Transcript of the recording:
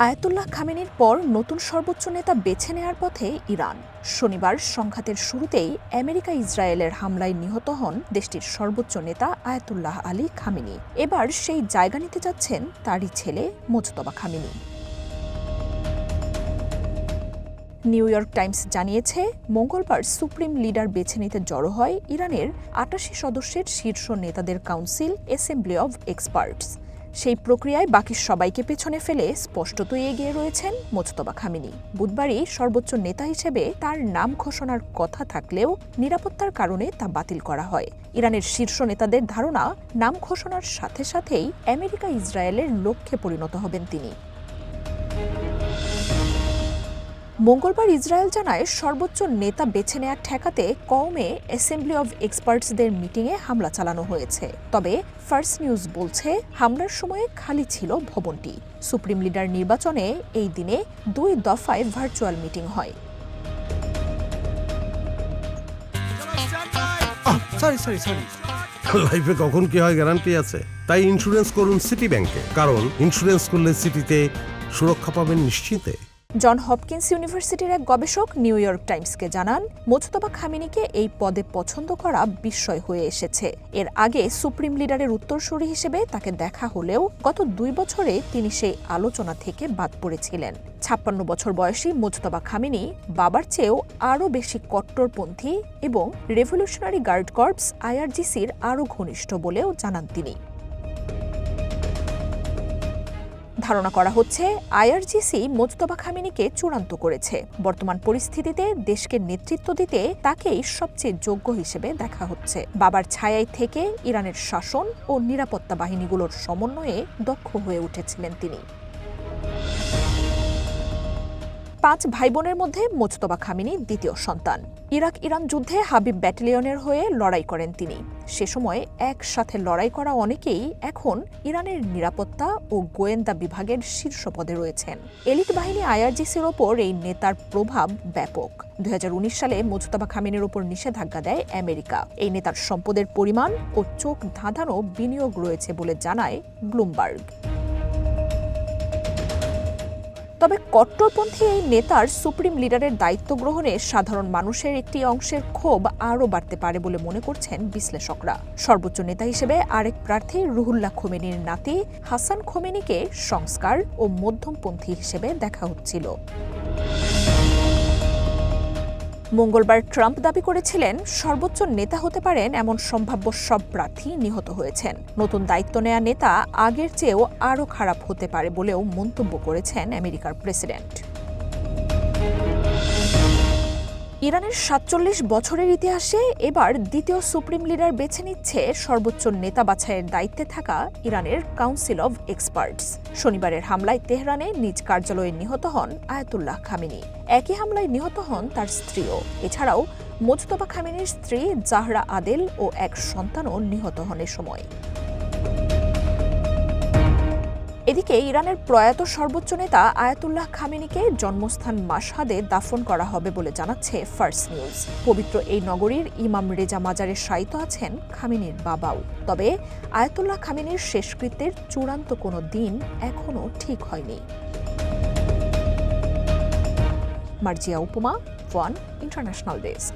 Ayatollah খামেনির পর নতুন সর্বোচ্চ নেতা বেছে নেয়ার পথে ইরান। শনিবার সংঘাতের শুরুতেই আমেরিকা ইসরায়েলের হামলায় নিহত হন দেশটির সর্বোচ্চ নেতা আয়াতুল্লাহ আলী খামেনি। এবার সেই জায়গা নিতে যাচ্ছেন তারই ছেলে Mojtaba Khamenei. New York Times জানিয়েছে, মঙ্গলবার সুপ্রিম লিডার বেছে নিতে জড়ো হয় ইরানের ৮৮ সদস্যের শীর্ষ নেতাদের কাউন্সিল অ্যাসেম্বলি অব এক্সপার্টস। সেই প্রক্রিয়ায় বাকি সবাইকে পেছনে ফেলে স্পষ্টতই এগিয়ে রয়েছেন মোজতবা খামেনি। বুধবারই সর্বোচ্চ নেতা হিসেবে তার নাম ঘোষণার কথা থাকলেও নিরাপত্তার কারণে তা বাতিল করা হয়। ইরানের শীর্ষ নেতাদের ধারণা, নাম ঘোষণার সাথে সাথেই আমেরিকা ইসরায়েলের লক্ষ্যে পরিণত হবেন তিনি। মঙ্গলবার ইসরায়েল জানায়, সর্বোচ্চ নেতা বেছে নেওয়ার ঠেকাতে কওমে অ্যাসেম্বলি অব এক্সপার্টসদের মিটিংয়ে হামলা চালানো হয়েছে। তবে ফার্স্ট নিউজ বলছে, হামলার সময়ে খালি ছিল ভবনটি। সুপ্রিম লিডার নির্বাচনে এই দিনে 2 দফায় ভার্চুয়াল মিটিং হয়। লাইফে কখন কি হয় গ্যারান্টি আছে? তাই ইন্স্যুরেন্স করুন সিটি ব্যাংকে, কারণ ইন্স্যুরেন্স করলে সিটিতে সুরক্ষা পাবেন নিশ্চিতে। জন হপকিন্স ইউনিভার্সিটির এক গবেষক নিউ ইয়র্ক টাইমসকে জানান, মোজতবা খামেনিকে এই পদে পছন্দ করা বিস্ময় হয়ে এসেছে। এর আগে সুপ্রিম লিডারের উত্তরসূরি হিসেবে তাকে দেখা হলেও গত 2 বছরে তিনি সেই আলোচনা থেকে বাদ পড়েছিলেন। 56 বছর বয়সী মোজতবা খামেনি বাবার চেয়েও আরও বেশি কট্টরপন্থী এবং রেভলিউশনারি গার্ড কর্পস আইআরজিসির আরও ঘনিষ্ঠ বলেও জানান তিনি। ধারণা করা হচ্ছে, আইআরজিসি মোজতবা খামেনিকে চূড়ান্ত করেছে। বর্তমান পরিস্থিতিতে দেশকে নেতৃত্ব দিতে তাকেই সবচেয়ে যোগ্য হিসেবে দেখা হচ্ছে। বাবার ছায়ায় থেকে ইরানের শাসন ও নিরাপত্তা বাহিনীগুলোর সমন্বয়ে দক্ষ হয়ে উঠেছিলেন তিনি। 5 ভাইবোনের মধ্যে মোজতবা খামেনি দ্বিতীয় সন্তান। ইরাক-ইরান যুদ্ধে হাবিব ব্যাটালিয়নের হয়ে লড়াই করেন তিনি। সে সময় একসাথে লড়াই করা অনেকেই এখন ইরানের নিরাপত্তা ও গোয়েন্দা বিভাগের শীর্ষ পদে রয়েছেন। এলিট বাহিনী আইআরজিসির ওপর এই নেতার প্রভাব ব্যাপক। 2019 সালে মোজতবা খামেনির ওপর নিষেধাজ্ঞা দেয় আমেরিকা। এই নেতার সম্পদের পরিমাণ ও চোখ ধাঁধানো বিনিয়োগ রয়েছে বলে জানায় ব্লুমবার্গ। তবে কট্টরপন্থী এই নেতার সুপ্রিম লিডারের দায়িত্ব গ্রহণে সাধারণ মানুষের একটি অংশের ক্ষোভ আরও বাড়তে পারে বলে মনে করছেন বিশ্লেষকরা। সর্বোচ্চ নেতা হিসেবে আরেক প্রার্থী রুহুল্লাহ খোমেনির নাতি হাসান খোমেনিকে সংস্কার ও মধ্যমপন্থী হিসেবে দেখা হচ্ছিল। মঙ্গলবার ট্রাম্প দাবি করেছিলেন, সর্বোচ্চ নেতা হতে পারেন এমন সম্ভাব্য সব প্রার্থী নিহত হয়েছেন। নতুন দায়িত্ব নেয়া নেতা আগের চেয়েও আরও খারাপ হতে পারে বলেও মন্তব্য করেছেন আমেরিকার প্রেসিডেন্ট। ইরানের 47 বছরের ইতিহাসে এবার দ্বিতীয় সুপ্রিম লিডার বেছে নিচ্ছে সর্বোচ্চ নেতা বাছাইয়ের দায়িত্বে থাকা ইরানের কাউন্সিল অব এক্সপার্টস। শনিবারের হামলায় তেহরানে নিজ কার্যালয়ে নিহত হন আয়াতুল্লাহ খামেনি। একই হামলায় নিহত হন তার স্ত্রীও। এছাড়াও মোজতবা খামেনির স্ত্রী জাহরা আদেল ও এক সন্তানও নিহত হন এ সময়। এদিকে ইরানের প্রয়াত সর্বোচ্চ নেতা আয়াতুল্লাহ খামেনিকে জন্মস্থান মাশহাদে দাফন করা হবে বলে জানাচ্ছে ফার্স্ট নিউজ। পবিত্র এই নগরীর ইমাম রেজা মাজারে শায়িত আছেন খামেনির বাবাও। তবে আয়াতুল্লাহ খামেনির শেষকৃত্যের চূড়ান্ত কোনো দিন এখনও ঠিক হয়নি। মার্জিয়া উপমা, ওয়ান ইন্টারন্যাশনাল ডেস্ক।